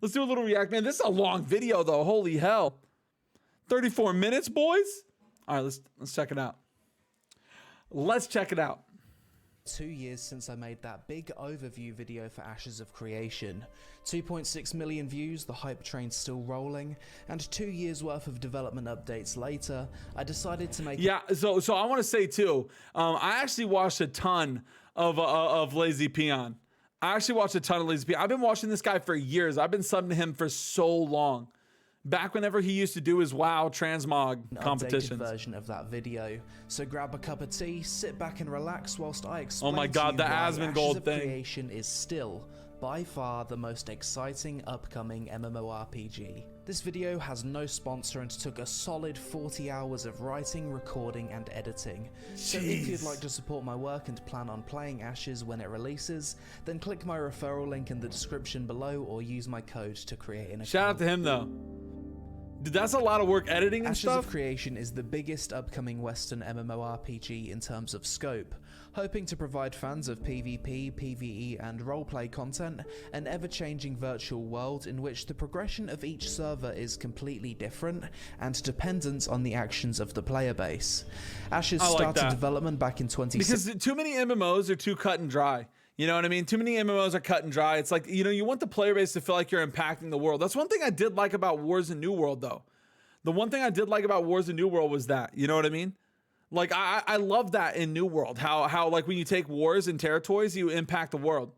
Let's do a little react, man. This is a long video though. Holy hell. 34 minutes, boys. All right, let's check it out. Let's check it out. 2 years since I made that big overview video for Ashes of Creation. 2.6 million views, the hype train's still rolling, and 2 years worth of development updates later, I decided to make— Yeah, so I want to say too, I actually watched a ton of LazyPeon. I actually watched a ton of LazyPeon. I've been watching this guy for years. I've been subbing to him for so long. Back whenever he used to do his WoW transmog competitions. Updated version of that video. So grab a cup of tea, sit back and relax whilst I explain oh my god, to you the why Asmongold Ashes of thing. Creation is still, by far, the most exciting upcoming MMORPG. This video has no sponsor and took a solid 40 hours of writing, recording and editing. So if you'd like to support my work and plan on playing Ashes when it releases, then click my referral link in the description below or use my code to create an account. Shout out to him though. Dude, that's a lot of work editing and Ashes stuff. of Creation is the biggest upcoming Western MMORPG in terms of scope, hoping to provide fans of PvP, PvE and roleplay content an ever-changing virtual world in which the progression of each server is completely different and dependent on the actions of the player base. Ashes started development back in 2016. Because too many MMOs are too cut and dry. You know what I mean? Too many MMOs are cut and dry. It's like, you know, you want the player base to feel like you're impacting the world. That's one thing I did like about Wars in New World, though. The one thing I did like about Wars in New World was that, you know what I mean? Like, I love that in New World, how like when you take wars and territories, you impact the world.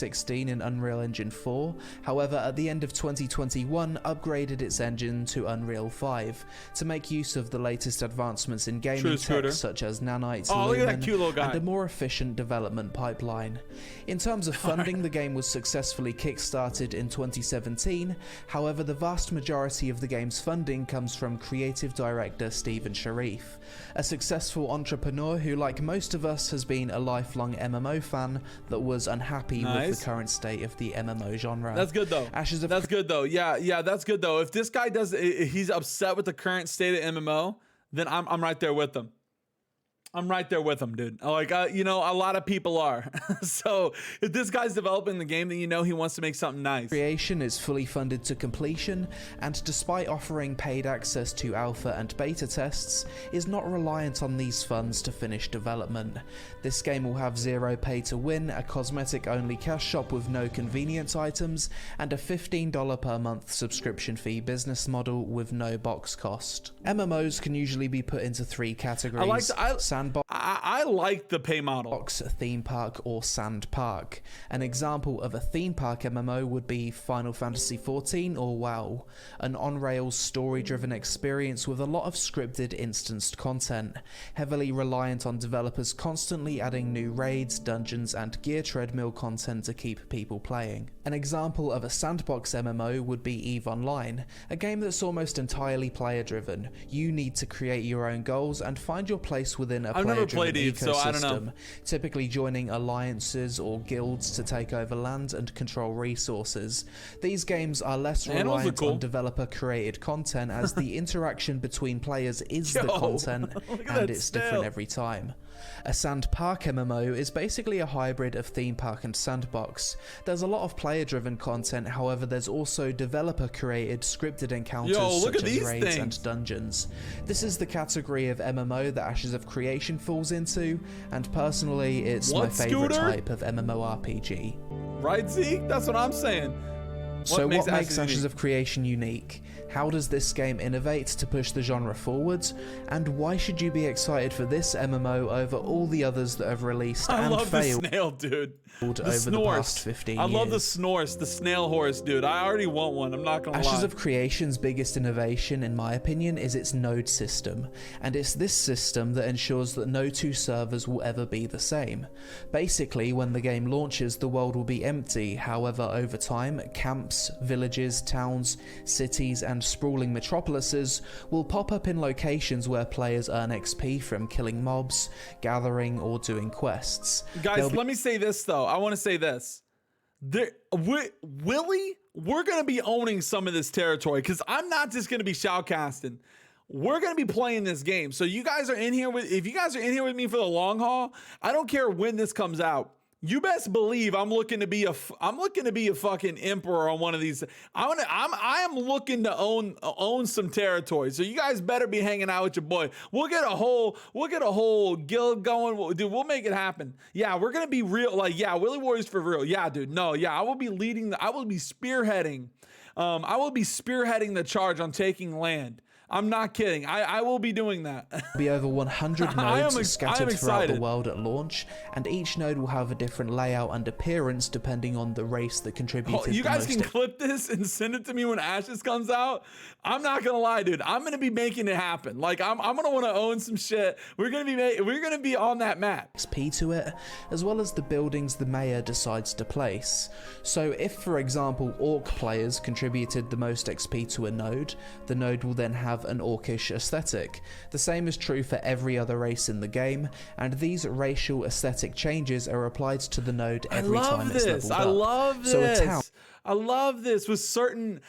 16 in Unreal Engine 4, however at the end of 2021 upgraded its engine to Unreal 5 to make use of the latest advancements in gaming tech such as nanites, lumen, and a more efficient development pipeline. In terms of funding, the game was successfully kickstarted in 2017, however the vast majority of the game's funding comes from creative director Steven Sharif, a successful entrepreneur who, like most of us, has been a lifelong MMO fan that was unhappy with the current state of the MMO genre. That's good though. That's good though. Yeah, that's good though. If this guy he's upset with the current state of MMO, then I'm right there with him. I'm right there with him, dude. Like, you know, a lot of people are. So if this guy's developing the game, then you know he wants to make something nice. Creation is fully funded to completion, and despite offering paid access to alpha and beta tests, is not reliant on these funds to finish development. This game will have zero pay to win, a cosmetic-only cash shop with no convenience items, and a $15 per month subscription fee business model with no box cost. MMOs can usually be put into three categories. I like the pay model. Box, theme park, or sand park. An example of a theme park MMO would be Final Fantasy XIV or WoW, an on-rails story-driven experience with a lot of scripted instanced content, heavily reliant on developers constantly adding new raids, dungeons, and gear treadmill content to keep people playing. An example of a sandbox MMO would be EVE Online, a game that's almost entirely player-driven. You need to create your own goals and find your place within a I've never played EVE, so I don't know. Typically joining alliances or guilds to take over land and control resources. These games are less reliant on developer-created content as the interaction between players is the content, and it's different every time. A sand park MMO is basically a hybrid of theme park and sandbox. There's a lot of player-driven content, however there's also developer-created scripted encounters such as raids and dungeons. This is the category of MMO that Ashes of Creation falls into, and personally it's my favourite type of MMORPG. Right, Zeke? That's what I'm saying. So what makes Ashes of Creation unique? How does this game innovate to push the genre forwards? And why should you be excited for this MMO over all the others that have released and failed? The snail, dude. Over the past 15 years. I love the snores, the snail horse, dude. I already want one, I'm not gonna lie. Ashes of Creation's biggest innovation, in my opinion, is its node system. And it's this system that ensures that no two servers will ever be the same. Basically, when the game launches, the world will be empty. However, over time, camps, villages, towns, cities, and sprawling metropolises will pop up in locations where players earn XP from killing mobs, gathering, or doing quests. Guys, let me say this though. I want to say this. Willy, we're going to be owning some of this territory because I'm not just going to be shoutcasting. We're going to be playing this game. So you guys are in here if you guys are in here with me for the long haul, I don't care when this comes out. You best believe I'm looking to be a fucking emperor on one of these. I am looking to own some territory. So you guys better be hanging out with your boy. We'll get a whole guild going, dude. We'll make it happen. Yeah, we're gonna be real. Like, yeah, Willy Warriors for real. Yeah, dude. No, yeah, I will be spearheading. I will be spearheading the charge on taking land. I'm not kidding. I will be doing that. Be over 100 nodes scattered throughout the world at launch, and each node will have a different layout and appearance depending on the race that contributed. You guys can clip this and send it to me when Ashes comes out. I'm not gonna lie, dude. I'm gonna be making it happen. Like I'm gonna want to own some shit. We're gonna be on that map. XP to it, as well as the buildings the mayor decides to place. So if, for example, orc players contributed the most XP to a node, the node will then have an orcish aesthetic. The same is true for every other race in the game, and these racial aesthetic changes are applied to the node every time it's leveled up. I love this. So a town I love this with certain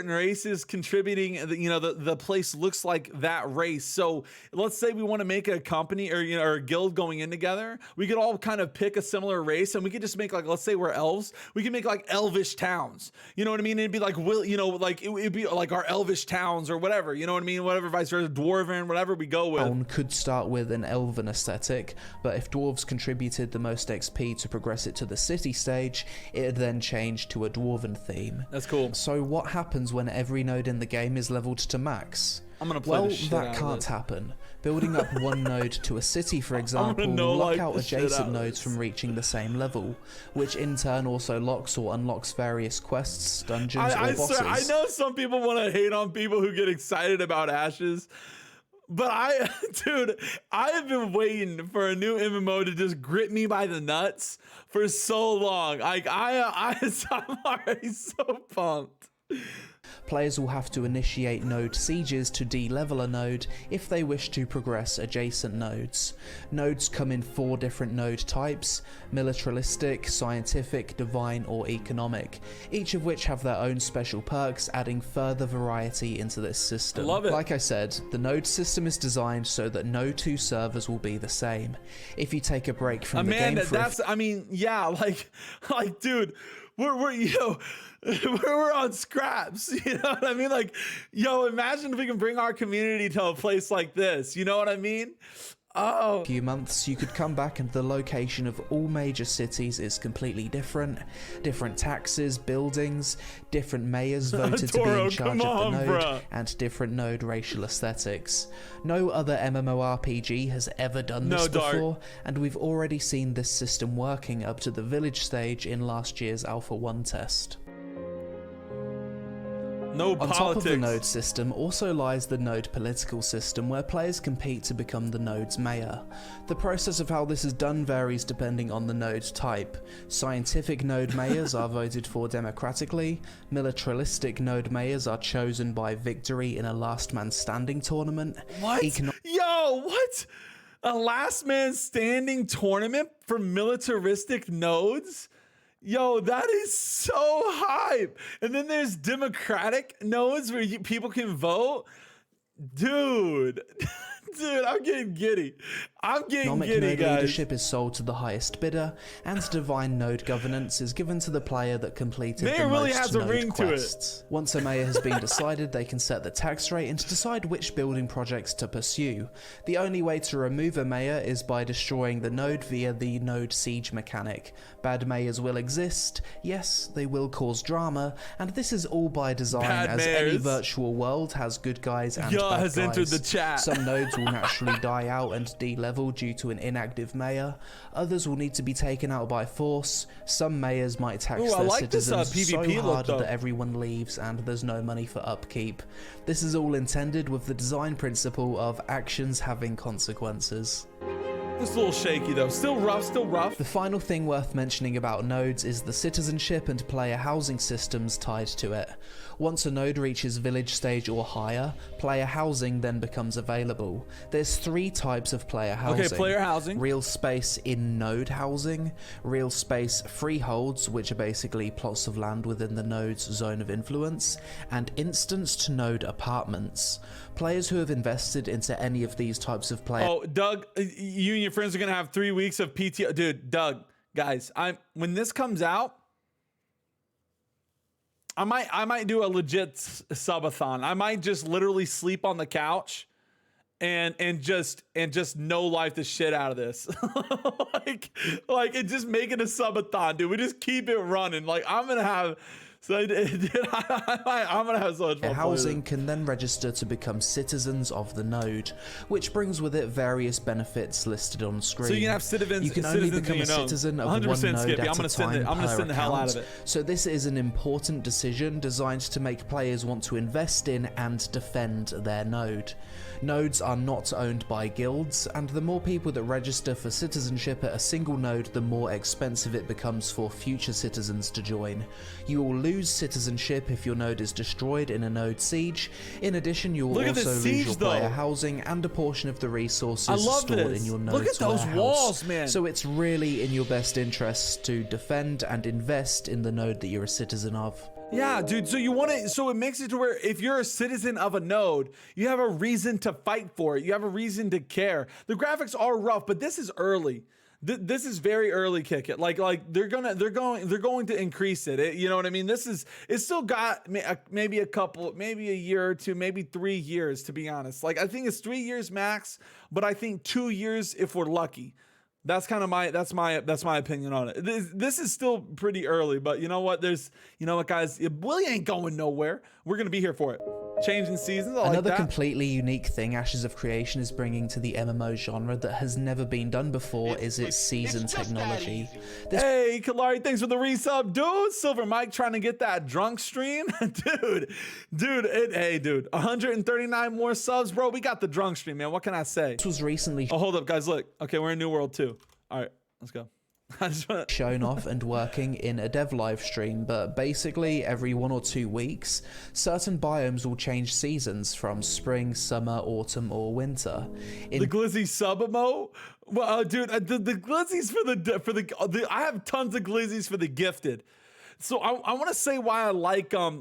races contributing. The place looks like that race. So let's say we want to make a company or a guild going in together. We could all kind of pick a similar race, and we could just make, like, let's say we're elves. We can make like elvish towns. You know what I mean? It'd be like it'd be like our elvish towns or whatever. You know what I mean? Whatever, vice versa, dwarven, whatever we go with. Town could start with an elven aesthetic, but if dwarves contributed the most XP to progress it to the city stage, it would then change to a dwarven theme. That's cool. So what happens when every node in the game is leveled to max? I'm gonna play the shit out of that can't this. happen. Building up one node to a city, for example, will lock out adjacent nodes from reaching the same level, which in turn also locks or unlocks various quests, dungeons, or bosses. I know some people want to hate on people who get excited about Ashes, but I have been waiting for a new MMO to just grip me by the nuts for so long. Like I'm already so pumped. Players will have to initiate node sieges to de-level a node if they wish to progress adjacent nodes. Nodes come in 4 different node types: militaristic, scientific, divine, or economic, each of which have their own special perks, adding further variety into this system. Love it. Like I said, the node system is designed so that no 2 servers will be the same. If you take a break from the game dude, we're on scraps, you know what I mean? Like, imagine if we can bring our community to a place like this, you know what I mean? Oh. Few months, you could come back and the location of all major cities is completely different. Different taxes, buildings, different mayors voted to be in charge of the node, and different node racial aesthetics. No other MMORPG has ever done this before, and we've already seen this system working up to the village stage in last year's Alpha 1 test. No politics. On top of the node system also lies the node political system, where players compete to become the node's mayor. The process of how this is done varies depending on the node type. Scientific node mayors are voted for democratically, militaristic node mayors are chosen by victory in a last man standing tournament. What? What? A last man standing tournament for militaristic nodes? That is so hype. And then there's democratic nodes where people can vote. Dude, I'm getting giddy. Node leadership is sold to the highest bidder, and divine node governance is given to the player that completed the most node quests. Once a mayor has been decided, they can set the tax rate and decide which building projects to pursue. The only way to remove a mayor is by destroying the node via the node siege mechanic. Bad mayors will exist, yes, they will cause drama, and this is all by design, as any virtual world has good guys and bad guys. Entered the chat. Some nodes will naturally die out and de-level due to an inactive mayor. Others will need to be taken out by force. Some mayors might tax their citizens so hard that everyone leaves and there's no money for upkeep. This is all intended with the design principle of actions having consequences. It's a little shaky though. Still rough. The final thing worth mentioning about nodes is the citizenship and player housing systems tied to it. Once a node reaches village stage or higher, player housing then becomes available. There's 3 types of player housing. Okay, player housing. Real space in node housing, real space freeholds, which are basically plots of land within the node's zone of influence, and instanced node apartments. Players who have invested into any of these types of player... Oh, Doug, Union your friends are gonna have 3 weeks of PTO. Dude, Doug, guys, when this comes out, I might do a legit subathon. I might just literally sleep on the couch and just no life the shit out of this. like and just make it a subathon, dude. We just keep it running. Like I'm gonna have so dude, I'm gonna have so much fun. Housing can then register to become citizens of the node, which brings with it various benefits listed on screen. So you can have citizens. You can only become a citizen of one node Skippy. at a time. I'm gonna send the hell out of it. So this is an important decision designed to make players want to invest in and defend their node. Nodes are not owned by guilds, and the more people that register for citizenship at a single node, the more expensive it becomes for future citizens to join. You will lose citizenship if your node is destroyed in a node siege. In addition, you will also lose your player housing and a portion of the resources stored in your node's Look at those warehouse. walls, man. So it's really in your best interests to defend and invest in the node that you're a citizen of. Yeah, dude. So you want to, so it makes it to where if you're a citizen of a node, you have a reason to fight for it. You have a reason to care. The graphics are rough, but this is early. This is very early. Kick it. Like they're going to increase it. You know what I mean? It's still got maybe maybe a year or two, maybe 3 years, to be honest. Like I think it's 3 years max, but I think 2 years if we're lucky. That's kind of my opinion on it. This is still pretty early, but you know what? Guys, Willy ain't going nowhere. We're gonna be here for it. Changing seasons. Another completely unique thing Ashes of Creation is bringing to the MMO genre that has never been done before is its season technology. Hey, Kalari, thanks for the resub, dude. Silver Mike trying to get that drunk stream, dude. 139 more subs, bro. We got the drunk stream, man. What can I say? This was recently. Oh, hold up, guys. Look. Okay, we're in New World 2. All right, let's go. Shown off and working in a dev live stream, but basically every 1 or 2 weeks certain biomes will change seasons from spring, summer, autumn, or winter. The glizzy sub emo? Well, dude, the glizzies for the I have tons of glizzies for the gifted. So I want to say why I like why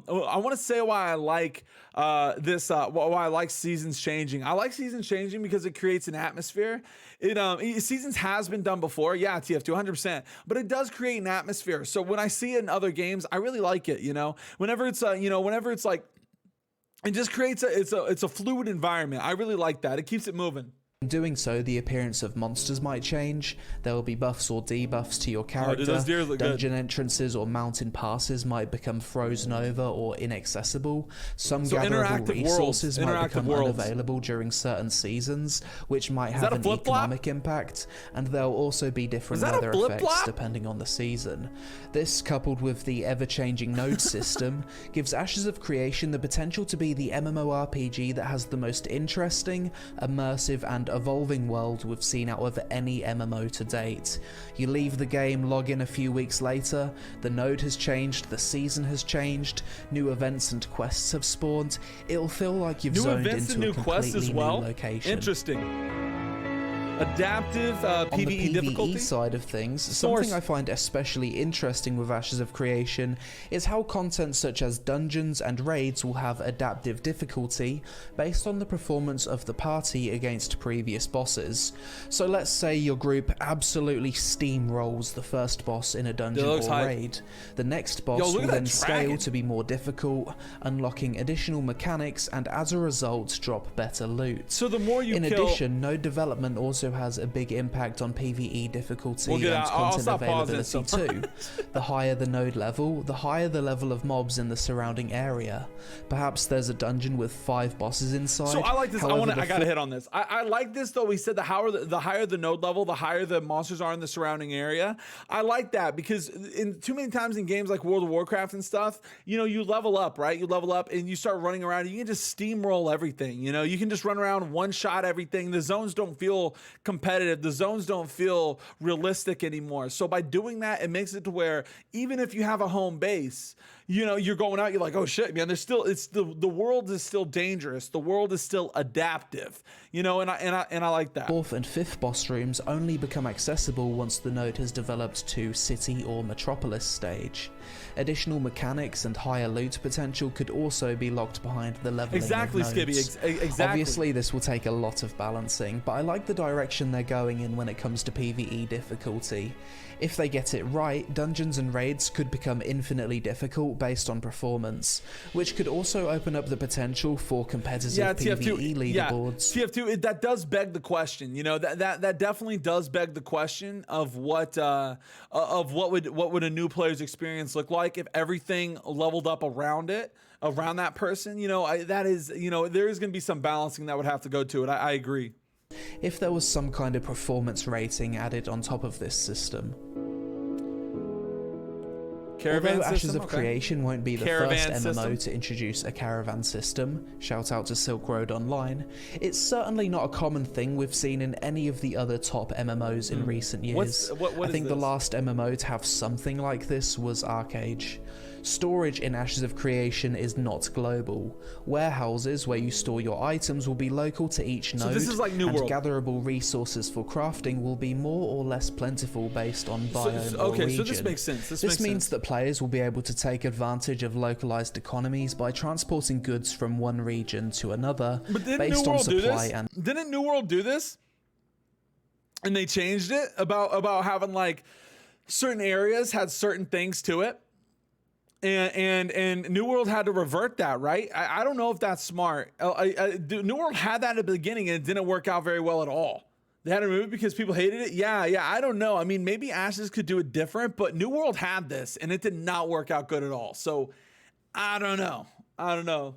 I like seasons changing. I like seasons changing because it creates an atmosphere. Seasons has been done before, yeah, TF2 100%, but it does create an atmosphere. So when I see it in other games, I really like it. Whenever it's like, it just creates it's a fluid environment. I really like that. It keeps it moving. In doing so, the appearance of monsters might change. There will be buffs or debuffs to your character. Those deers look Dungeon entrances or mountain passes might become frozen over or inaccessible. Some gatherable resources might become unavailable during certain seasons, which might have an economic impact, and there will also be different weather effects depending on the season. This, coupled with the ever-changing node system, gives Ashes of Creation the potential to be the MMORPG that has the most interesting, immersive, and evolving world we've seen out of any MMO to date. You leave the game, log in a few weeks later, the node has changed, the season has changed, new events and quests have spawned. It'll feel like you've zoned into a completely new location. Interesting. Adaptive PvE difficulty? On the PvE side of things, something I find especially interesting with Ashes of Creation is how content such as dungeons and raids will have adaptive difficulty based on the performance of the party against previous bosses. So let's say your group absolutely steamrolls the first boss in a dungeon or raid. The next boss will then scale to be more difficult, unlocking additional mechanics, and as a result drop better loot. So the more you In addition, node development also has a big impact on PvE difficulty and content availability too. The higher the node level, the higher the level of mobs in the surrounding area. Perhaps there's a dungeon with 5 bosses inside. So I like this. I gotta hit on this. I like this though. We said the higher the node level, the higher the monsters are in the surrounding area. I like that because too many times in games like World of Warcraft and stuff, you level up, right? You level up and you start running around. You can just steamroll everything. You can just run around, one shot everything. The zones don't feel competitive. The zones don't feel realistic anymore. So by doing that, it makes it to where even if you have a home base, you're going out, you're like, oh shit, man, the world is still dangerous. The world is still adaptive, and I like that. 4th and 5th boss rooms only become accessible once the node has developed to city or metropolis stage. Additional mechanics and higher loot potential could also be locked behind the leveling Exactly, of nodes. Skibby. Exactly. Obviously, this will take a lot of balancing, but I like the direction they're going in when it comes to PvE difficulty. If they get it right, dungeons and raids could become infinitely difficult based on performance, which could also open up the potential for competitive PvE leaderboards. Yeah, TF2, that does beg the question. You know, that definitely does beg the question of what would a new player's experience look like if everything leveled up around that person. You know, that is, you know, there is going to be some balancing that would have to go to it. I agree. If there was some kind of performance rating added on top of this system. Although Ashes of Creation won't be the first MMO to introduce a caravan system, shout out to Silk Road Online, it's certainly not a common thing we've seen in any of the other top MMOs in recent years. I think the last MMO to have something like this was Arcade. Storage in Ashes of Creation is not global. Warehouses where you store your items will be local to each node, this is like New World. Gatherable resources for crafting will be more or less plentiful based on biome or region. So this makes sense. This means that players will be able to take advantage of localized economies by transporting goods from one region to another based on supply and... Didn't New World do this? And they changed it about having like certain areas had certain things to it. And New World had to revert that, right? I don't know if that's smart. New World had that at the beginning and it didn't work out very well at all. They had to remove it because people hated it. Yeah, I don't know. I mean, maybe Ashes could do it different, but New World had this and it did not work out good at all. So I don't know.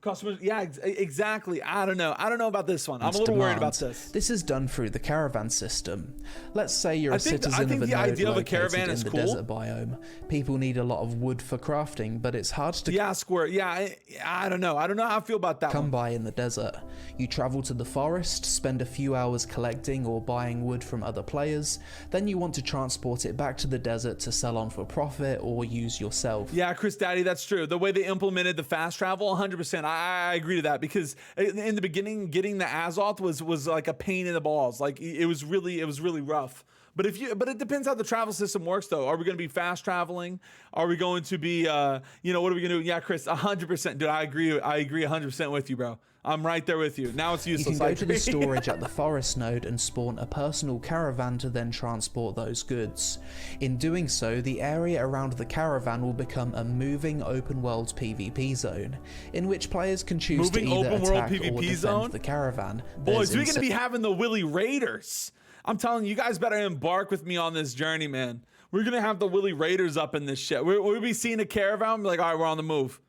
Customers, yeah, exactly. I don't know about this one. I'm a little worried about this. This is done through the Caravan System. Let's say you're a citizen of a node located in the desert biome. People need a lot of wood for crafting, but it's hard to I don't know. I don't know how I feel about that come by in the desert. You travel to the forest, spend a few hours collecting or buying wood from other players, then you want to transport it back to the desert to sell on for profit or use yourself. Yeah, Chris Daddy, that's true. The way they implemented the fast travel, 100%. I agree to that, because in the beginning, getting the Azoth was like a pain in the balls. Like it was really rough. But it depends how the travel system works, though. Are we going to be fast traveling? Are we going to be, what are we going to do? Yeah, Chris, 100%, dude. I agree 100% with you, bro. I'm right there with you. Now it's useless. You can go to the storage at the forest node and spawn a personal caravan to then transport those goods. In doing so, the area around the caravan will become a moving open world PvP zone, in which players can choose to either attack or defend the caravan. Boys, we're going to be having the Willy Raiders. I'm telling you, you guys better embark with me on this journey, man. We're going to have the Willy Raiders up in this shit. We'll be seeing a caravan, be like, all right, we're on the move.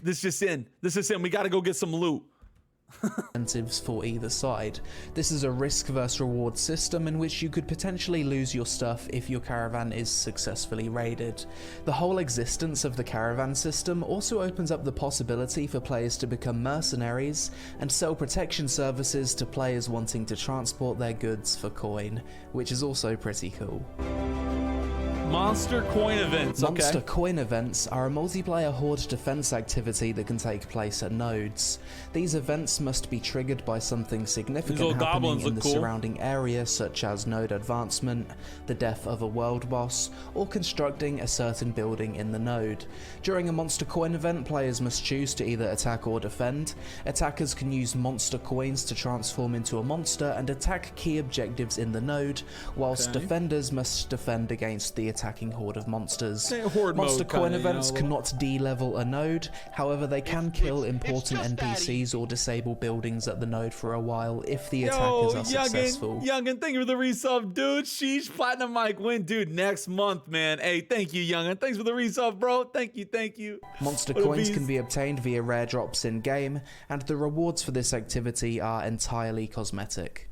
This is in. We got to go get some loot. Incentives for either side. This is a risk versus reward system in which you could potentially lose your stuff if your caravan is successfully raided. The whole existence of the caravan system also opens up the possibility for players to become mercenaries and sell protection services to players wanting to transport their goods for coin, which is also pretty cool. Monster coin events. Monster coin events are a multiplayer horde defense activity that can take place at nodes. These events must be triggered by something significant happening in the surrounding area, such as node advancement, the death of a world boss, or constructing a certain building in the node. During a monster coin event, players must choose to either attack or defend. Attackers can use monster coins to transform into a monster and attack key objectives in the node, whilst defenders must defend against the attacking horde of monsters. Monster coin events cannot de-level a node, however they can kill important NPCs or disable buildings at the node for a while if the attackers are successful. Youngin, thank you for the resub, dude. Sheesh, Platinum Mike win, dude, next month, man. Hey, thank you, Youngin. Thanks for the resub, bro. Thank you. Monster coins can be obtained via rare drops in-game, and the rewards for this activity are entirely cosmetic.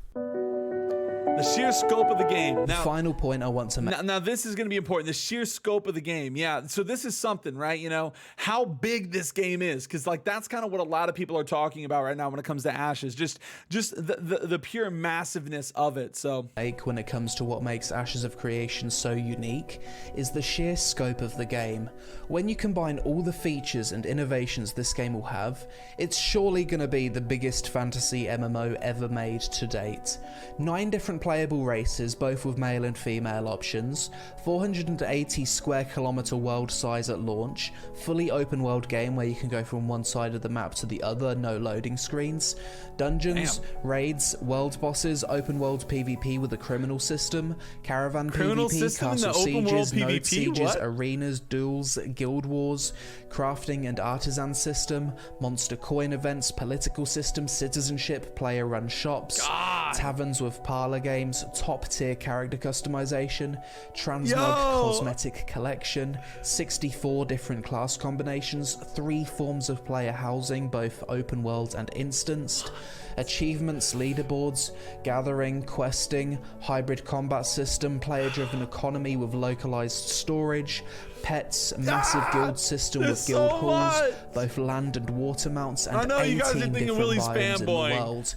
The sheer scope of the game. The final point I want to make. Now this is going to be important. The sheer scope of the game. Yeah. So this is something, right? You know, how big this game is. Because like that's kind of what a lot of people are talking about right now when it comes to Ashes. Just the pure massiveness of it. So when it comes to what makes Ashes of Creation so unique is the sheer scope of the game. When you combine all the features and innovations this game will have, it's surely going to be the biggest fantasy MMO ever made to date. 9 different playable races, both with male and female options, 480 square kilometer world size at launch, fully open world game where you can go from one side of the map to the other, no loading screens, dungeons, raids, world bosses, open world PvP with a criminal system, caravan PvP, castle sieges, node sieges, arenas, duels, guild wars, crafting and artisan system, monster coin events, political system, citizenship, player run shops, taverns with parlor games, top tier character customization, transmog cosmetic collection, 64 different class combinations, 3 forms of player housing, both open world and instanced, achievements, leaderboards, gathering, questing, hybrid combat system, player-driven economy with localized storage, pets, massive guild system with guild halls, both land and water mounts, and 18 different biomes in the world.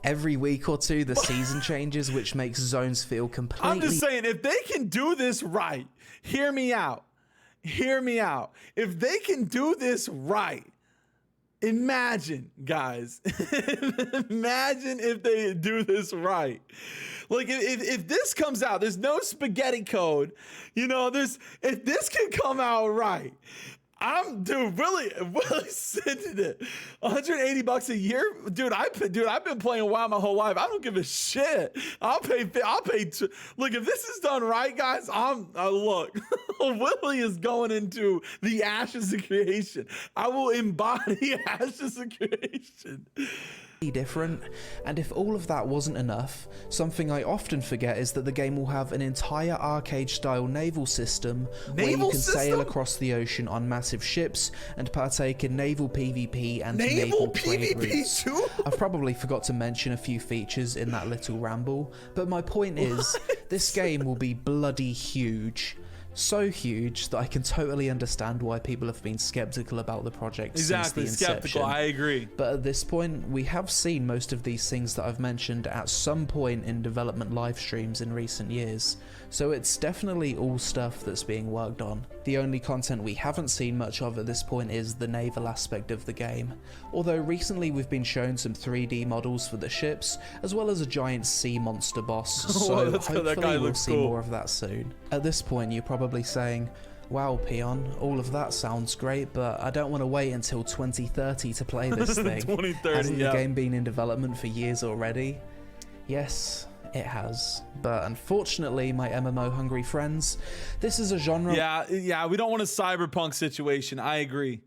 Every week or two, the season changes, which makes zones feel completely... I'm just saying, if they can do this right, hear me out. Hear me out. If they can do this right, imagine, guys, imagine if they do this right. Like, if this comes out, there's no spaghetti code, you know, if this can come out right, really sending it. $180 a year, dude. I've been playing WoW my whole life. I don't give a shit. I'll pay. Look, if this is done right, guys, look. Willy is going into the ashes of creation. I will embody ashes of creation. Different, and if all of that wasn't enough, something I often forget is that the game will have an entire arcade style naval system where you can sail across the ocean on massive ships and partake in naval PvP and naval trade routes. Too? I've probably forgot to mention a few features in that little ramble, but my point is, this game will be bloody huge. So huge that I can totally understand why people have been skeptical about the project since the inception. Skeptical, I agree. But at this point, we have seen most of these things that I've mentioned at some point in development live streams in recent years, so it's definitely all stuff that's being worked on. The only content we haven't seen much of at this point is the naval aspect of the game, although recently we've been shown some 3D models for the ships, as well as a giant sea monster boss, so hopefully we'll see more of that soon. At this point, you're probably saying, wow, Peon, all of that sounds great, but I don't want to wait until 2030 to play this thing. 2030, Hasn't the game been in development for years already? Yes, it has. But unfortunately, my MMO hungry friends, this is a genre... Yeah, we don't want a cyberpunk situation. I agree,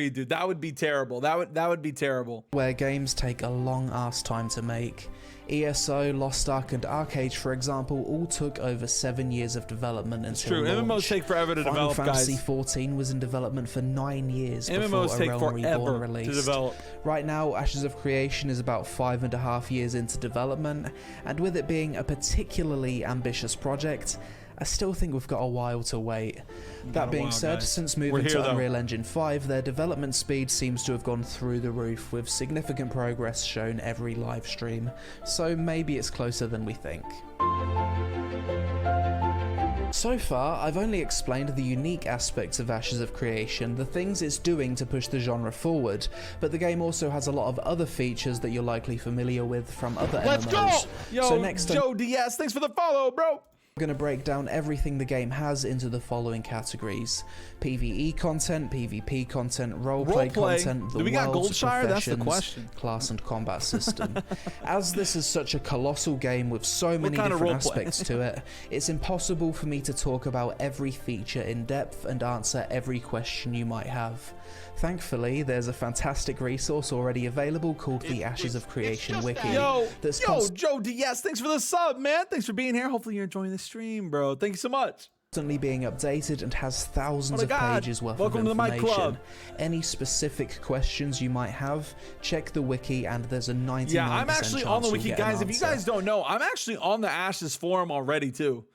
dude. That would be terrible. That would be terrible. Where games take a long ass time to make. ESO, Lost Ark, and Arcade, for example, all took over 7 years of development until launch. MMOs take forever to develop, Final Fantasy XIV was in development for 9 years before A Realm Reborn released. To develop. Right now, Ashes of Creation is about 5.5 years into development, and with it being a particularly ambitious project, I still think we've got a while to wait. That being said, since moving to Unreal Engine 5, their development speed seems to have gone through the roof, with significant progress shown every live stream, so maybe it's closer than we think. So far, I've only explained the unique aspects of Ashes of Creation, the things it's doing to push the genre forward, but the game also has a lot of other features that you're likely familiar with from other MMOs. Let's go! Yo, so next Joe DS, thanks for the follow, bro! I'm going to break down everything the game has into the following categories: PvE content, PvP content, roleplay content, the world's professions, class and combat system. As this is such a colossal game with so many different aspects to it, it's impossible for me to talk about every feature in depth and answer every question you might have. Thankfully, there's a fantastic resource already available called the Ashes of Creation Wiki. Yo, Joe DS, thanks for the sub, man. Thanks for being here. Hopefully you're enjoying the stream, bro. Thank you so much. Constantly being updated and has thousands of pages worth of information. Welcome to my club. Any specific questions you might have, check the wiki, and there's a 99% Yeah, I'm actually on the wiki, guys. If you guys don't know, I'm actually on the Ashes forum already too.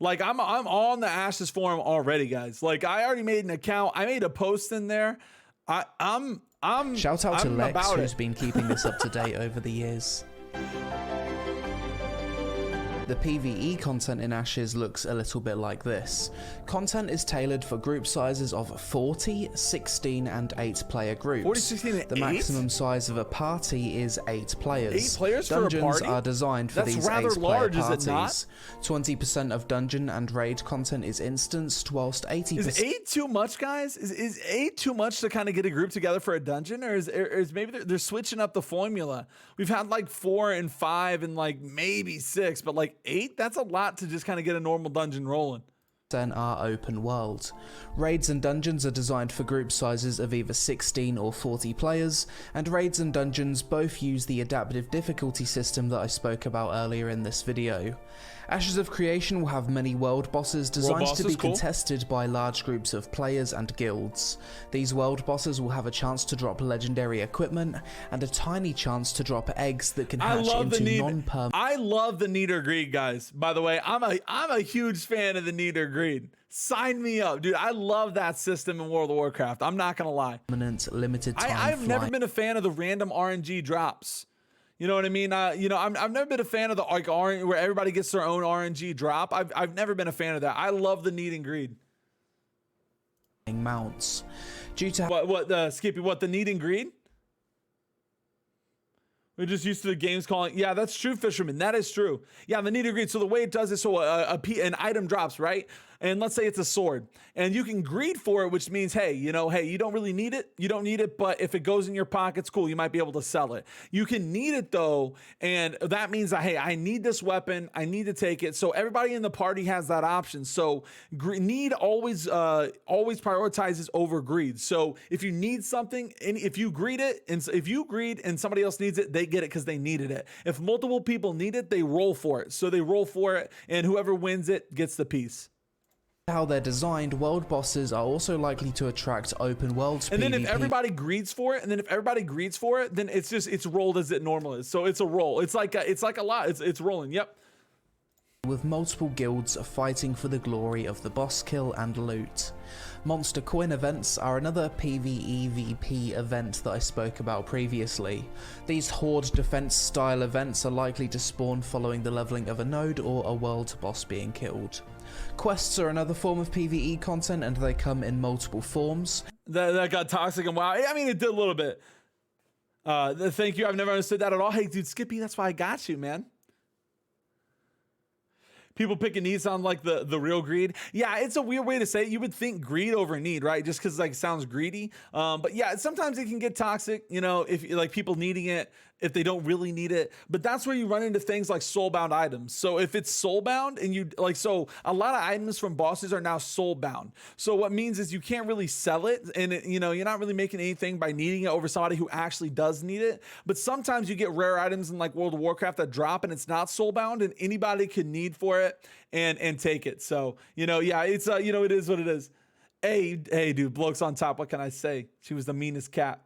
Like I'm on the Ashes forum already, guys. Like I already made an account. I made a post in there. Shout out to Lex, who's been keeping this up to date over the years. The PvE content in Ashes looks a little bit like this. Content is tailored for group sizes of 40, 16 and 8 player groups. 40, 16 and 8? The maximum size of a party is 8 players. 8 players Dungeons for a party? are designed for That's these rather 8 large, player is it parties. not? 20% of dungeon and raid content is instanced, whilst 80%... Is 8 too much, guys? Is 8 too much to kind of get a group together for a dungeon? Or is maybe they're switching up the formula? We've had like 4 and 5 and like maybe 6, but like 8? That's a lot to just kind of get a normal dungeon rolling. Are open world. Raids and dungeons are designed for group sizes of either 16 or 40 players, and raids and dungeons both use the adaptive difficulty system that I spoke about earlier in this video. Ashes of Creation will have many world bosses designed to be contested by large groups of players and guilds. These world bosses will have a chance to drop legendary equipment and a tiny chance to drop eggs that can hatch into non-permanent. I love the need or greed, guys. By the way, I'm a huge fan of the need or greed. Sign me up, dude. I love that system in World of Warcraft. I'm not gonna lie. Limited time I've never been a fan of the random RNG drops. You know what I mean? You know, I've never been a fan of the like where everybody gets their own RNG drop. I've never been a fan of that. I love the need and greed. Mounts. Due to Skippy, what the need and greed? We're just used to the games calling. Yeah, that's true, Fisherman. That is true. Yeah, the need and greed. So the way it does is, so an item drops, right? And let's say it's a sword, and you can greed for it, which means, hey, you know, hey, you don't really need it. You don't need it, but if it goes in your pockets, cool, you might be able to sell it. You can need it though, and that means that, hey, I need this weapon, I need to take it. So everybody in the party has that option. So need always prioritizes over greed. So if you need something, and if you greed it, and if you greed and somebody else needs it, they get it because they needed it. If multiple people need it, they roll for it. So they roll for it, and whoever wins it gets the piece. How they're designed, world bosses are also likely to attract open worlds. And then if everybody greeds for it, then it's rolled as it normally is. So it's a roll. It's like a lot. It's rolling. Yep. With multiple guilds fighting for the glory of the boss kill and loot. Monster Coin events are another PvEVP event that I spoke about previously. These horde defense style events are likely to spawn following the leveling of a node or a world boss being killed. Quests are another form of PvE content, and they come in multiple forms. That got toxic and wow. I mean, it did a little bit. Thank you. I've never understood that at all. Hey, dude, Skippy, that's why I got you, man. People picking needs on like the real greed. Yeah, it's a weird way to say it. You would think greed over need, right? Just because like it sounds greedy. But yeah, sometimes it can get toxic, you know, if like people needing it, if they don't really need it. But that's where you run into things like soulbound items. So if it's soulbound and you like, so a lot of items from bosses are now soulbound. So what means is you can't really sell it, and you know, you're not really making anything by needing it over somebody who actually does need it. But sometimes you get rare items in like World of Warcraft that drop and it's not soulbound, and anybody can need for it and take it. So, you know, yeah, it's you know, it is what it is. Hey, dude, bloke's on top. What can I say? She was the meanest cat.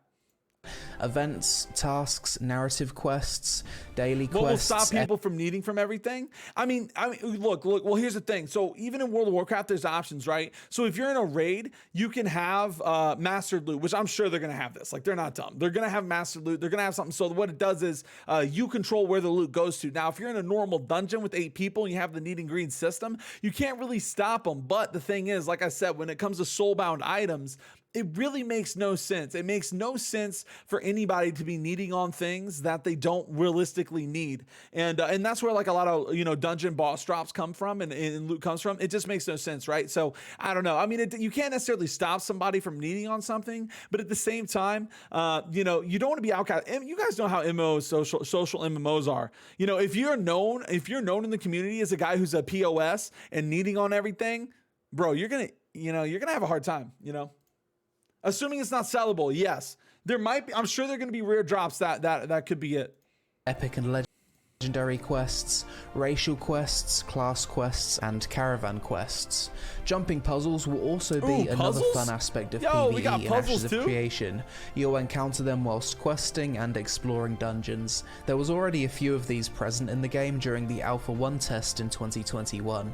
Events, tasks, narrative quests, daily quests. What will stop people from needing from everything? I mean, look, well, here's the thing. So even in World of Warcraft, there's options, right? So if you're in a raid, you can have mastered loot, which I'm sure they're going to have this. Like, they're not dumb. They're going to have mastered loot. They're going to have something. So what it does is you control where the loot goes to. Now, if you're in a normal dungeon with 8 people and you have the need and greed system, you can't really stop them. But the thing is, like I said, when it comes to soulbound items, it really makes no sense. It makes no sense for anybody to be needing on things that they don't realistically need. And that's where like a lot of, you know, dungeon boss drops come from and loot comes from. It just makes no sense, right? So I don't know. I mean, you can't necessarily stop somebody from needing on something, but at the same time, you know, you don't want to be outcast. And you guys know how MMOs, social MMOs are. You know, if you're known in the community as a guy who's a POS and needing on everything, bro, you're gonna have a hard time, you know. Assuming it's not sellable, yes. There might be, I'm sure there are going to be rare drops that could be it. Epic and legendary quests, racial quests, class quests, and caravan quests. Jumping puzzles will also be another fun aspect of PvE in Ashes of Creation. You'll encounter them whilst questing and exploring dungeons. There was already a few of these present in the game during the Alpha 1 test in 2021.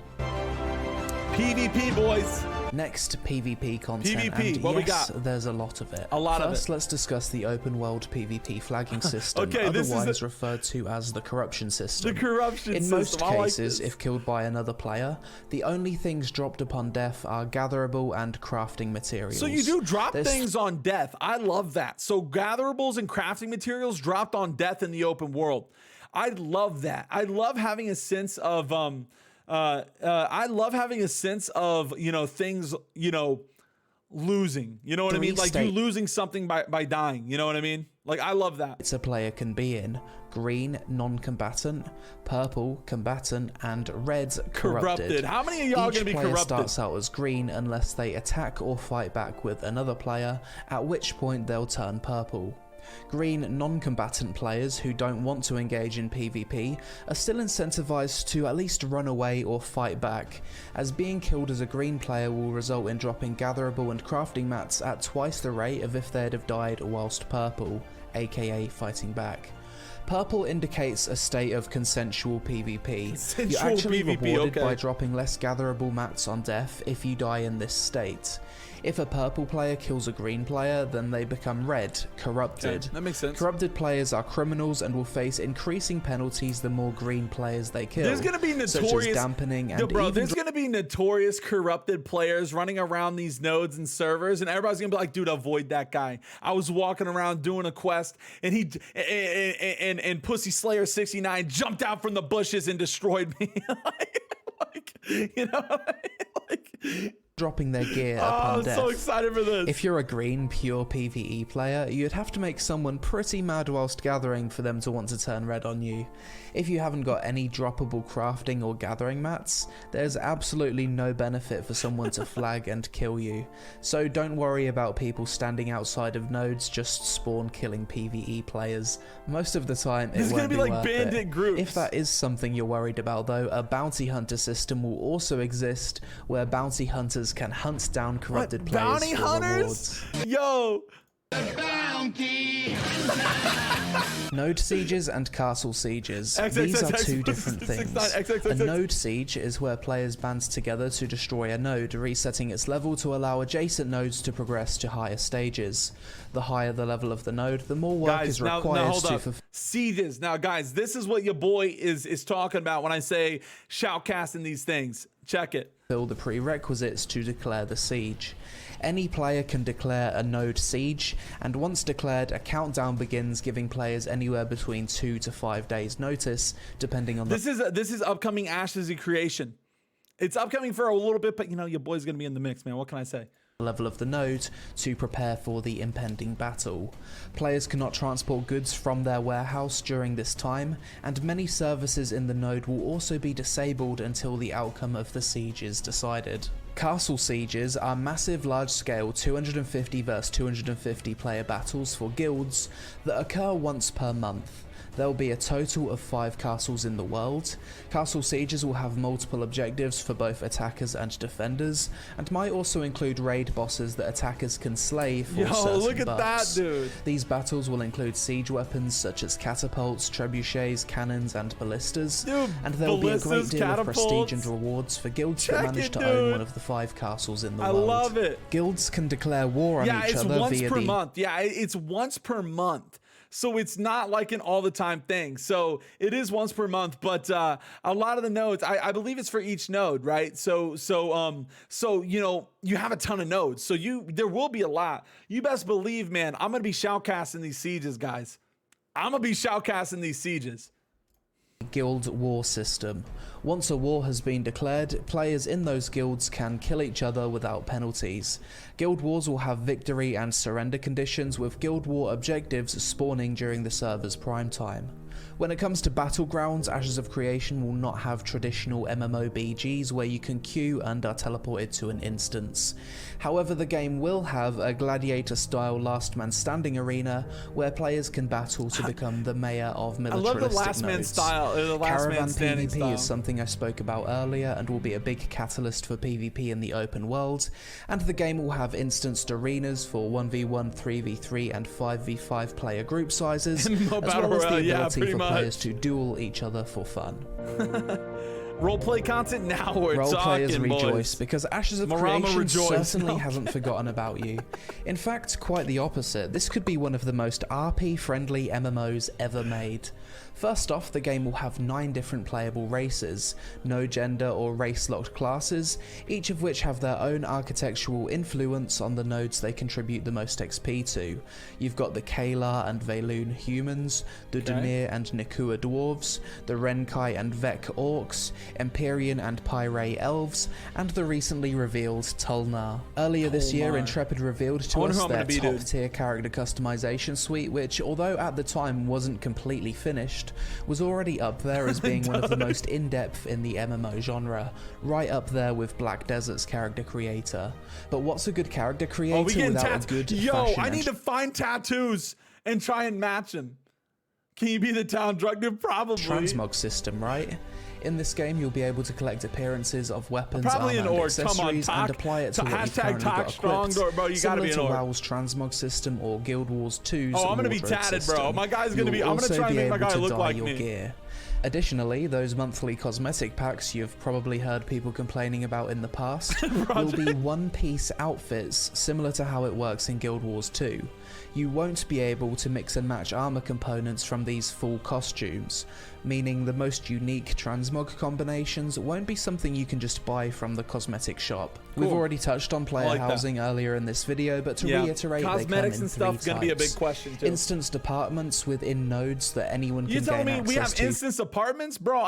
PvP, boys. Next, PvP content, PvP, and what we yes, got? there's a lot of it. A lot of it. First, let's discuss the open world PvP flagging system, Okay, this is otherwise referred to as the corruption system. The corruption In system. most I like cases, this. if killed by another player, the only things dropped upon death are gatherable and crafting materials. So you do drop things on death. I love that. So gatherables and crafting materials dropped on death in the open world. I love that. I love having a sense of you know, things, you know, losing. You know what I mean? Like you losing something by dying. You know what I mean? Like I love that. It's a player can be in green, non-combatant, purple, combatant, and red, corrupted. How many of y'all gonna be corrupted? Each player starts out as green unless they attack or fight back with another player, at which point they'll turn purple. Green non-combatant players who don't want to engage in PvP are still incentivized to at least run away or fight back, as being killed as a green player will result in dropping gatherable and crafting mats at twice the rate of if they'd have died whilst purple, aka fighting back. Purple indicates a state of consensual PvP. You're actually rewarded by dropping less gatherable mats on death if you die in this state. If a purple player kills a green player, then they become red, corrupted. Okay, that makes sense. Corrupted players are criminals and will face increasing penalties the more green players they kill. There's gonna be notorious, such as dampening and there's gonna be notorious corrupted players running around these nodes and servers, and everybody's gonna be like, dude, avoid that guy. I was walking around doing a quest, and and Pussy Slayer 69 jumped out from the bushes and destroyed me. You know, like. Dropping their gear upon death. I'm so excited for this. If you're a green pure PvE player, you'd have to make someone pretty mad whilst gathering for them to want to turn red on you. If you haven't got any droppable crafting or gathering mats, there's absolutely no benefit for someone to flag and kill you. So don't worry about people standing outside of nodes just spawn killing PvE players. Most of the time it won't be like bandit groups. If that is something you're worried about though, a bounty hunter system will also exist where bounty hunters can hunt down corrupted players bounty for hunters? rewards. Yo! Node sieges and castle sieges. These are two different things. A node siege is where players band together to destroy a node, resetting its level to allow adjacent nodes to progress to higher stages. The higher the level of the node, the more work is required to fulfill. Sieges. Now, guys, this is what your boy is talking about when I say shoutcasting these things. Check it. The prerequisites to declare the siege. Any player can declare a node siege, and once declared, a countdown begins, giving players anywhere between 2 to 5 days notice, depending on the... This is upcoming Ashes creation. It's upcoming for a little bit, but you know, your boy's gonna be in the mix, man. What can I say? Level of the node to prepare for the impending battle. Players cannot transport goods from their warehouse during this time, and many services in the node will also be disabled until the outcome of the siege is decided. Castle sieges are massive, large-scale 250 vs 250 player battles for guilds that occur once per month. There will be a total of 5 castles in the world. Castle sieges will have multiple objectives for both attackers and defenders, and might also include raid bosses that attackers can slay for certain look at buffs. that, dude. These battles will include siege weapons such as catapults, trebuchets, cannons, and ballistas, and there will be a great deal of prestige and rewards for guilds that manage to own one of the 5 castles in the world. I love it. Guilds can declare war on each other once per month. Yeah, it's once per month. So it's not like an all the time thing. So it is once per month, but a lot of the nodes, I believe it's for each node, right? So you know, you have a ton of nodes. So there will be a lot. You best believe, man, I'm gonna be shoutcasting these sieges, guys. I'm gonna be shoutcasting these sieges. Guild war system. Once a war has been declared, players in those guilds can kill each other without penalties. Guild wars will have victory and surrender conditions, with guild war objectives spawning during the server's prime time. When it comes to battlegrounds, Ashes of Creation will not have traditional MMO BGs where you can queue and are teleported to an instance. However, the game will have a gladiator-style last man standing arena where players can battle to become the mayor of militaristic nodes. I love the last man style, the last man standing PvP style. Is something I spoke about earlier and will be a big catalyst for PvP in the open world, and the game will have instanced arenas for 1v1, 3v3 and 5v5 player group sizes, as well as the ability for players to duel each other for fun. Roleplay content? Now we're Role talking, players boys. rejoice because Ashes of Marama Creation rejoice. certainly No. hasn't forgotten about you. In fact, quite the opposite. This could be one of the most RP-friendly MMOs ever made. First off, the game will have 9 different playable races, no gender or race-locked classes, each of which have their own architectural influence on the nodes they contribute the most XP to. You've got the Kalar and Valoon humans, the Dunir and Nikua dwarves, the Renkai and Vek orcs, Empyrean and Pyre elves, and the recently revealed Tulnar. Earlier this year, Intrepid revealed to us their top-tier character customization suite, which, although at the time wasn't completely finished, was already up there as being one of the most in-depth in the MMO genre, right up there with Black Desert's character creator. But what's a good character creator without a good fashion? I need to find tattoos and try and match them. Can you be the town drug dealer? Probably. Transmog system, right? In this game, you'll be able to collect appearances of weapons, probably armor, an and orc. accessories and apply it to what you've currently got equipped. Bro, you gotta be an orc. Similar to WoW's Transmog system or Guild Wars 2's Oh, I'm gonna be wardrobe tatted, system. bro. My guy's gonna be. You'll I'm gonna try and make my guy also be able look to like dye me. your gear. Additionally, those monthly cosmetic packs you've probably heard people complaining about in the past will be one-piece outfits similar to how it works in Guild Wars 2. You won't be able to mix and match armor components from these full costumes, meaning the most unique transmog combinations won't be something you can just buy from the cosmetic shop. Cool. We've already touched on player housing earlier in this video, but to reiterate, cosmetics and stuff's going gonna be a big question too. Instanced apartments within nodes that anyone can gain access to. You telling me we have instanced apartments? Bro,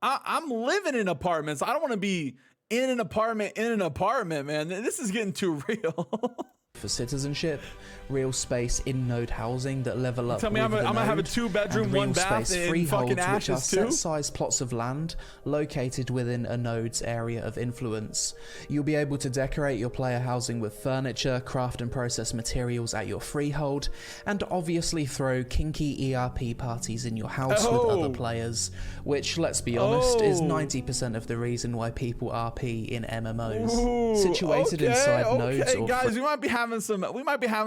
I'm living in apartments. I don't want to be in an apartment, man. This is getting too real. For citizenship, real space in node housing that level up. Tell me I'm gonna have a 2-bedroom, 1 bath in fucking Ashes, which are too? set-sized plots of land located within a node's area of influence. You'll be able to decorate your player housing with furniture, craft and process materials at your freehold, and obviously throw kinky ERP parties in your house with other players, which, let's be honest, is 90% of the reason why people RP in MMOs. Situated inside nodes or guys, we might be having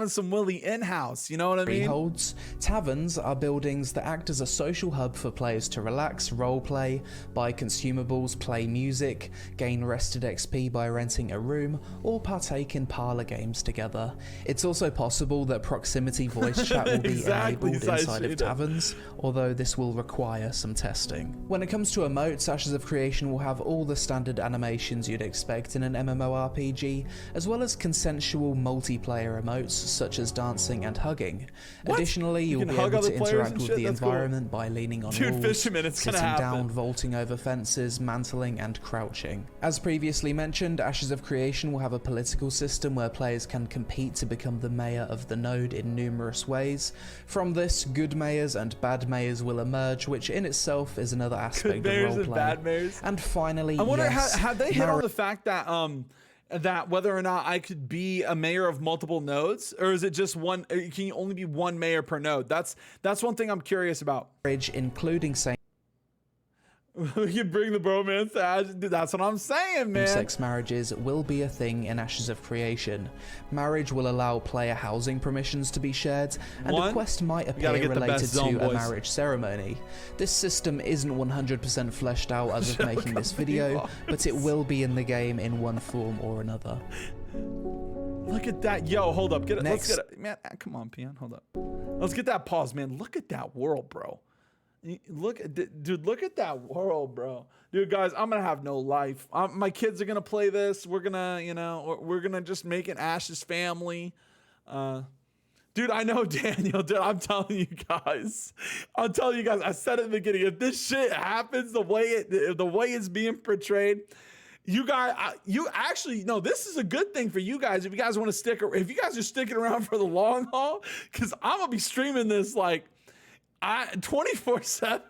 some Willy in-house, you know what I mean? Freeholds. Taverns are buildings that act as a social hub for players to relax, roleplay, buy consumables, play music, gain rested XP by renting a room, or partake in parlor games together. It's also possible that proximity voice chat will be enabled inside of taverns, although this will require some testing. When it comes to emotes, Ashes of Creation will have all the standard animations you'd expect in an MMORPG, as well as consensual multiplayer emotes such as dancing and hugging. Additionally, you'll be able to interact with the environment by leaning on walls, sitting down, vaulting over fences, mantling and crouching. As previously mentioned, Ashes of Creation will have a political system where players can compete to become the mayor of the node in numerous ways. From this, good mayors and bad mayors will emerge, which in itself is another aspect of roleplay. And finally, I wonder, have they hit on the fact that that whether or not I could be a mayor of multiple nodes, or is it just one? Can you only be one mayor per node? That's one thing I'm curious about. Including same. We can bring the bromance to Ashes. Dude, that's what I'm saying, man. Sex marriages will be a thing in Ashes of Creation. Marriage will allow player housing permissions to be shared, and a quest might appear related to a marriage ceremony. This system isn't 100% fleshed out as of making this video, but it will be in the game in one form or another. Look at that. Yo, hold up. Let's get it. Man, come on, Peon. Hold up. Let's get that pause, man. Look at that world, bro. Look at that world, bro. Dude, guys, I'm gonna have no life. My kids are gonna play this. We're gonna just make an Ashes family. Dude, I know, Daniel. Dude, I'm telling you guys. I said it in the beginning. If this shit happens the way it's being portrayed, you guys, this is a good thing for you guys. If you guys want to if you guys are sticking around for the long haul, because I'm gonna be streaming this like 24/7.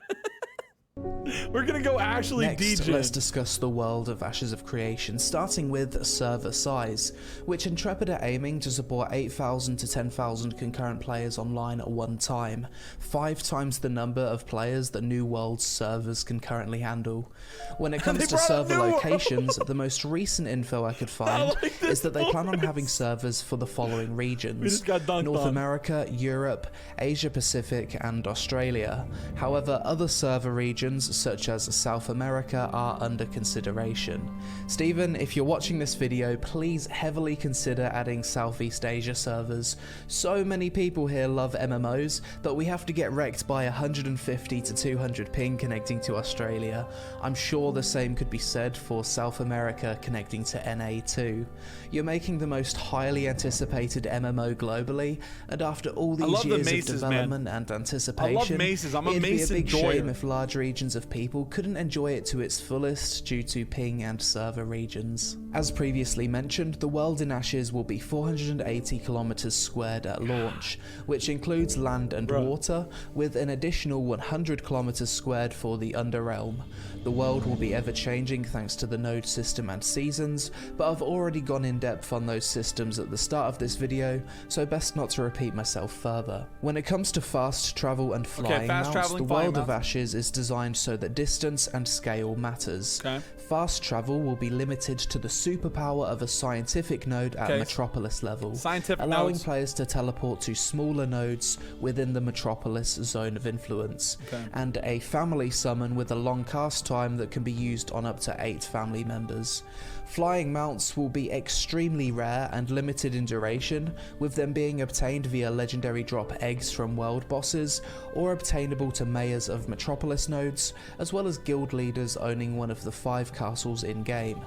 We're gonna go actually DJ. Let's discuss the world of Ashes of Creation, starting with server size, which Intrepid are aiming to support 8,000 to 10,000 concurrent players online at one time, 5 times the number of players that New World's servers can currently handle. When it comes to server locations, the most recent info I could find is that they plan on having servers for the following regions: North America, Europe, Asia Pacific, and Australia. However, other server regions regions such as South America are under consideration. Stephen, if you're watching this video, please heavily consider adding Southeast Asia servers. So many people here love MMOs, but we have to get wrecked by 150 to 200 ping connecting to Australia. I'm sure the same could be said for South America connecting to NA too. You're making the most highly anticipated MMO globally, and after all these years of development and anticipation, I love maces. I'm a it'd mace be a big enjoyer. shame if large regions of people couldn't enjoy it to its fullest due to ping and server regions. As previously mentioned, the world in Ashes will be 480 kilometers squared at launch, which includes land and water, with an additional 100 kilometers squared for the Underrealm. The world will be ever-changing thanks to the node system and seasons, but I've already gone in depth on those systems at the start of this video, so best not to repeat myself further. When it comes to fast travel and flying mounts, the world of Ashes is designed so that distance and scale matters. Fast travel will be limited to the superpower of a scientific node at Metropolis level, allowing players to teleport to smaller nodes within the Metropolis zone of influence, and a family summon with a long cast time that can be used on up to 8 family members. Flying mounts will be extremely rare and limited in duration, with them being obtained via legendary drop eggs from world bosses, or obtainable to mayors of Metropolis nodes, as well as guild leaders owning one of the 5 castles in-game.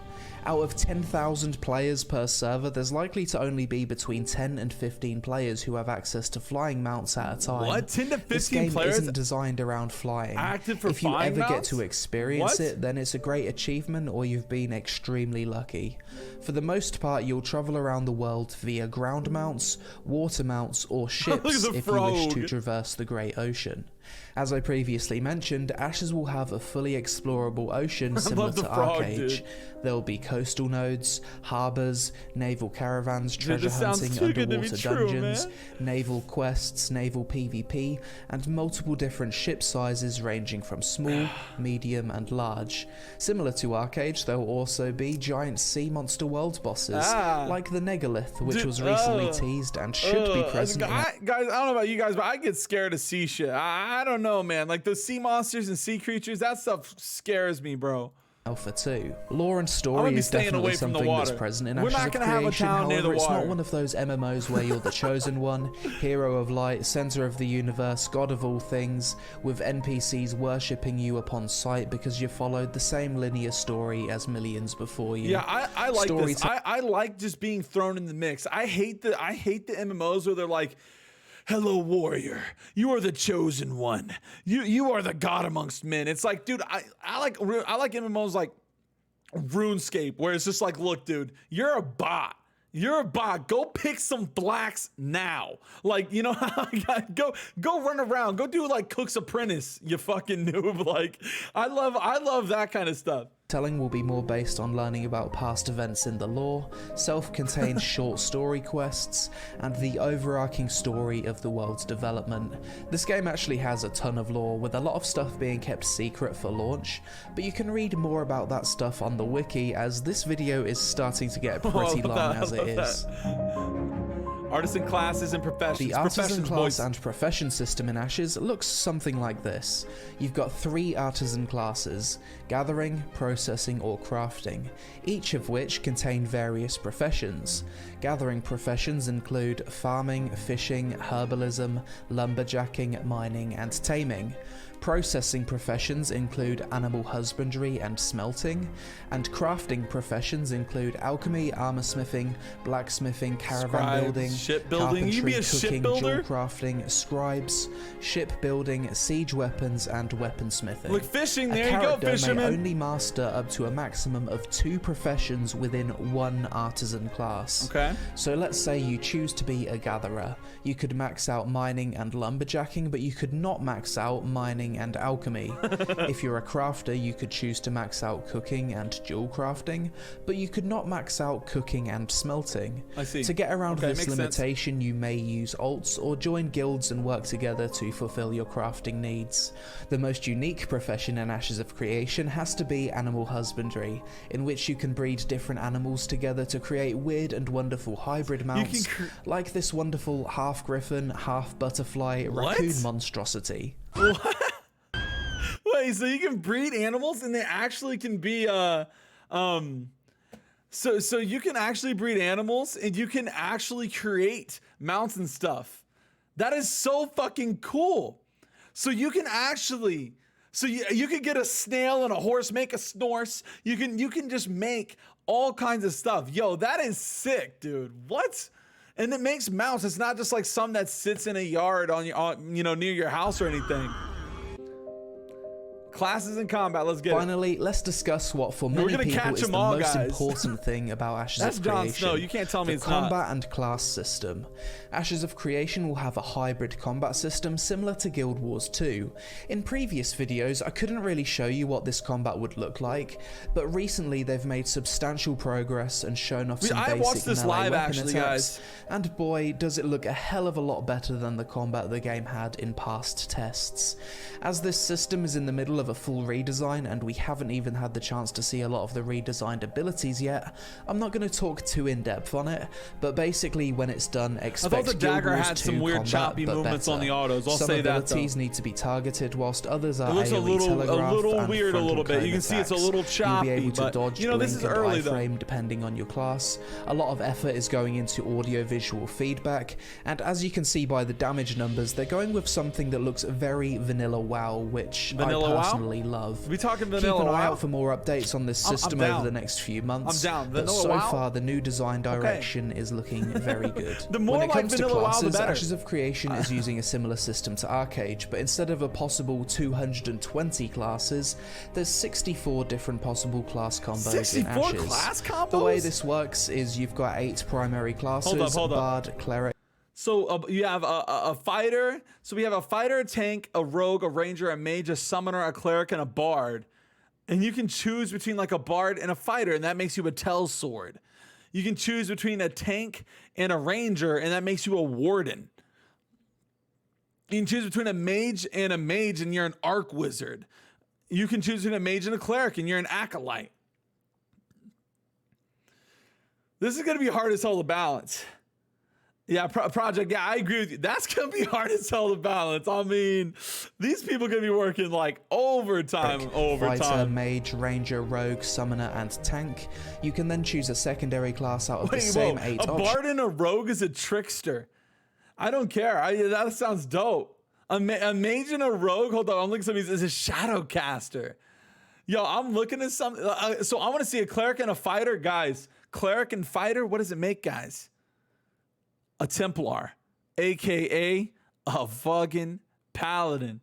Out of 10,000 players per server, there's likely to only be between 10 and 15 players who have access to flying mounts at a time. What? 10 to 15 this game players isn't designed around flying. Active for if you flying ever mounts? get to experience it, then it's a great achievement or you've been extremely lucky. For the most part, you'll travel around the world via ground mounts, water mounts, or ships if you wish to traverse the Great Ocean. As I previously mentioned, Ashes will have a fully explorable ocean similar to Arcade. There'll be coastal nodes, harbours, naval caravans, treasure hunting, underwater dungeons, naval quests, naval PvP, and multiple different ship sizes ranging from small, medium, and large. Similar to Arcade, there'll also be giant sea monster world bosses, like the Negalith, which was recently teased and should be present. Guys, I don't know about you guys, but I get scared of sea shit. I don't know, man. Like those sea monsters and sea creatures, that stuff scares me, bro. Alpha 2. Lore and story is definitely something that's present in Ashes of Creation, however it's not one of those MMOs where you're the chosen one, hero of light, center of the universe, god of all things, with NPCs worshipping you upon sight because you followed the same linear story as millions before you. Yeah, I like this. I like just being thrown in the mix. I hate the MMOs where they're like, hello, warrior. You are the chosen one. You are the god amongst men. It's like, dude, I like MMOs like RuneScape, where it's just like, look, dude, you're a bot. You're a bot. Go pick some blacks now. Like, you know, go run around. Go do like Cook's Apprentice, you fucking noob. Like, I love that kind of stuff. Telling will be more based on learning about past events in the lore, self-contained short story quests, and the overarching story of the world's development. This game actually has a ton of lore, with a lot of stuff being kept secret for launch, but you can read more about that stuff on the wiki, as this video is starting to get pretty long as it is. Artisan classes and professions. The Artisan class and profession system in Ashes looks something like this. You've got 3 Artisan classes: gathering, processing, or crafting, each of which contain various professions. Gathering professions include farming, fishing, herbalism, lumberjacking, mining, and taming. Processing professions include animal husbandry and smelting, and crafting professions include alchemy, armorsmithing, blacksmithing, caravan building, shipbuilding, you mean a shipbuilder? jewel crafting, scribes, shipbuilding, siege weapons, and weaponsmithing. Look, fishing, there you go, fisherman. May only master up to a maximum of 2 professions within 1 Artisan class. Okay. So let's say you choose to be a gatherer. You could max out mining and lumberjacking, but you could not max out mining and alchemy. If you're a crafter, you could choose to max out cooking and jewel crafting, but you could not max out cooking and smelting. I see. To get around this limitation, you may use alts or join guilds and work together to fulfill your crafting needs. The most unique profession in Ashes of Creation has to be animal husbandry, in which you can breed different animals together to create weird and wonderful hybrid mounts, like this wonderful half griffin, half butterfly raccoon monstrosity. What? wait, so you can breed animals and they actually can be so you can actually breed animals and you can actually create mounts and stuff. That is so fucking cool. So you can actually, so you can get a snail and a horse, make a snorse. You can just make all kinds of stuff. Yo, that is sick, dude. What? And it makes mounts. It's not just like some that sits in a yard near your house or anything. Classes in combat, let's get Finally, let's discuss what for many people is the most important thing about Ashes of Creation. That's Jon Snow, you can't tell me it's not. The combat and class system. Ashes of Creation will have a hybrid combat system similar to Guild Wars 2. In previous videos, I couldn't really show you what this combat would look like, but recently they've made substantial progress and shown off some basic melee weapon attacks, guys. And boy, does it look a hell of a lot better than the combat the game had in past tests. As this system is in the middle of a full redesign and we haven't even had the chance to see a lot of the redesigned abilities yet, I'm not going to talk too in depth on it, but basically when it's done, expect I thought the dagger had some weird choppy movements on the autos. I'll say that though. Some abilities need to be targeted whilst others are it looks a little weird a little bit. You can see it's a little choppy, you'll be able to dodge, blink, this is early though. Iframe depending on your class. A lot of effort is going into audio-visual feedback, and as you can see by the damage numbers, they're going with something that looks very vanilla WoW, which I personally love. We talking vanilla Keep an eye WoW? out for more updates on this system over the next few months. I'm down. But so far, the new design direction is looking very good. The more when it comes to classes, WoW, the better. Ashes of Creation is using a similar system to Arcade, but instead of a possible 220 classes, there's 64 different possible class combos 64 in Ashes. Class combos? The way this works is you've got 8 primary classes: Bard, Cleric. So you have a fighter. So we have a fighter, a tank, a rogue, a ranger, a mage, a summoner, a cleric, and a bard. And you can choose between like a bard and a fighter, and that makes you a tell sword. You can choose between a tank and a ranger, and that makes you a warden. You can choose between a mage, and you're an arc wizard. You can choose between a mage and a cleric, and you're an acolyte. This is going to be hard as hell to balance. Yeah, Project, yeah, I agree with you. That's going to be hard as hell to balance. I mean, these people are going to be working like overtime. Fighter, mage, ranger, rogue, summoner, and tank. You can then choose a secondary class out of the same 8 options. A bard and a rogue is a trickster. I don't care. That sounds dope. A mage and a rogue, hold on, I'm looking at something, is a shadow caster. Yo, I'm looking at something. So I want to see a cleric and a fighter. Guys, cleric and fighter, what does it make, guys? A Templar, aka a fucking paladin.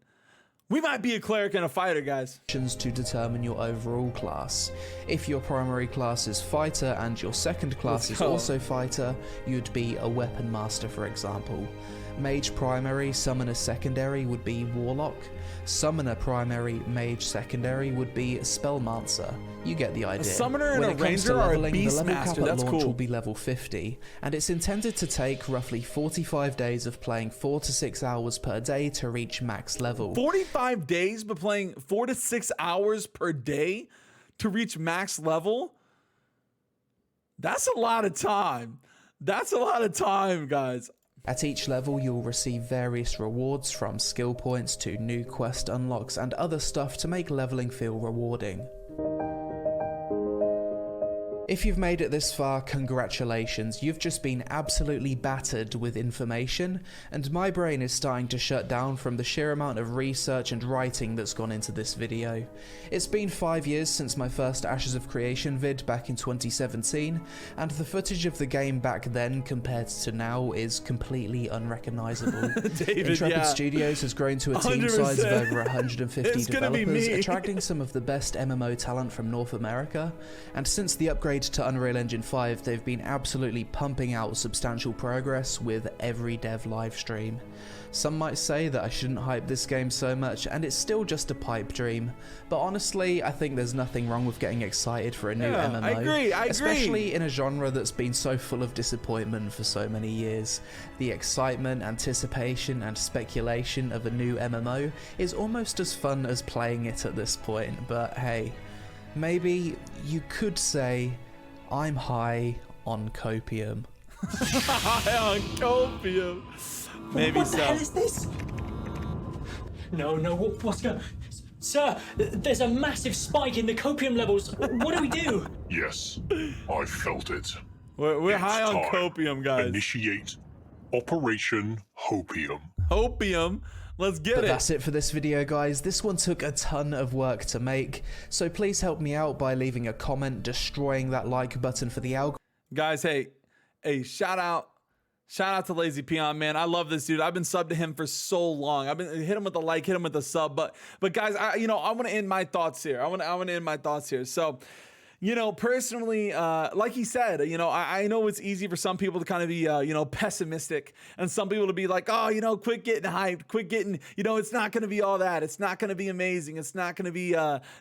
We might be a cleric and a fighter, guys. To determine your overall class. If your primary class is fighter and your second class is also fighter, you'd be a weapon master, for example. Mage primary, summoner secondary would be warlock. Summoner primary, mage secondary would be spellmancer. You get the idea. A summoner and a ranger are a beast master. That's cool. Will be level 50, and it's intended to take roughly 45 days of playing 4 to 6 hours per day to reach max level. 45 days, but playing 4 to 6 hours per day to reach max level? That's a lot of time. That's a lot of time, guys. At each level, you'll receive various rewards, from skill points to new quest unlocks and other stuff to make leveling feel rewarding. If you've made it this far, congratulations. You've just been absolutely battered with information, and my brain is starting to shut down from the sheer amount of research and writing that's gone into this video. It's been 5 years since my first Ashes of Creation vid back in 2017, and the footage of the game back then compared to now is completely unrecognizable. Intrepid Studios has grown to a team 100%. Size of over 150 developers, attracting some of the best MMO talent from North America, and since the upgrade to Unreal Engine 5, they've been absolutely pumping out substantial progress with every dev live stream. Some might say that I shouldn't hype this game so much, and it's still just a pipe dream, but honestly, I think there's nothing wrong with getting excited for a new MMO. I agree. Especially in a genre that's been so full of disappointment for so many years. The excitement, anticipation, and speculation of a new MMO is almost as fun as playing it at this point, but hey, maybe you could say I'm high on copium. High on copium. Maybe what so. What the hell is this? No, what's going on? Sir, there's a massive spike in the copium levels. What do we do? Yes, I felt it. We're high on time. copium, guys. Initiate Operation Hopium. Hopium. Let's get But it. that's it for this video, guys. This one took a ton of work to make, so please help me out by leaving a comment, destroying that like button for the algorithm. Guys, hey, shout out to LazyPeon, man. I love this dude. I've been subbed to him for so long. I've been hit him with the like, hit him with the sub, but guys, I want to end my thoughts here. I want to end my thoughts here. So, personally, like he said, I know it's easy for some people to kind of be, pessimistic, and some people to be like, oh, quit getting hyped, quit getting, it's not going to be all that. It's not going to be amazing. It's not going to be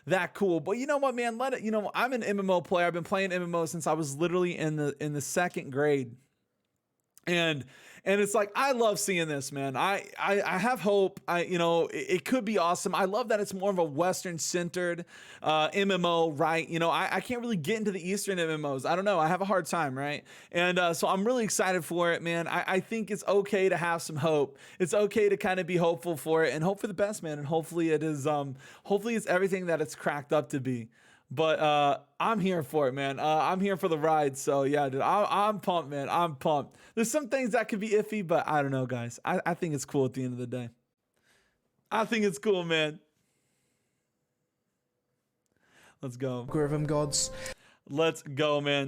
that cool. But you know what, man? I'm an MMO player. I've been playing MMO since I was literally in the second grade. And it's like, I love seeing this, man. I have hope. It could be awesome. I love that it's more of a Western centered MMO, right? I can't really get into the Eastern MMOs. I don't know. I have a hard time, right? And so I'm really excited for it, man. I think it's okay to have some hope. It's okay to kind of be hopeful for it and hope for the best, man. And hopefully it's everything that it's cracked up to be. But I'm here for it, man. I'm here for the ride. So yeah, dude, I'm pumped, man. I'm pumped. There's some things that could be iffy, but I don't know, guys. I think it's cool at the end of the day. I think it's cool, man. Let's go. Algorithm gods. Let's go, man.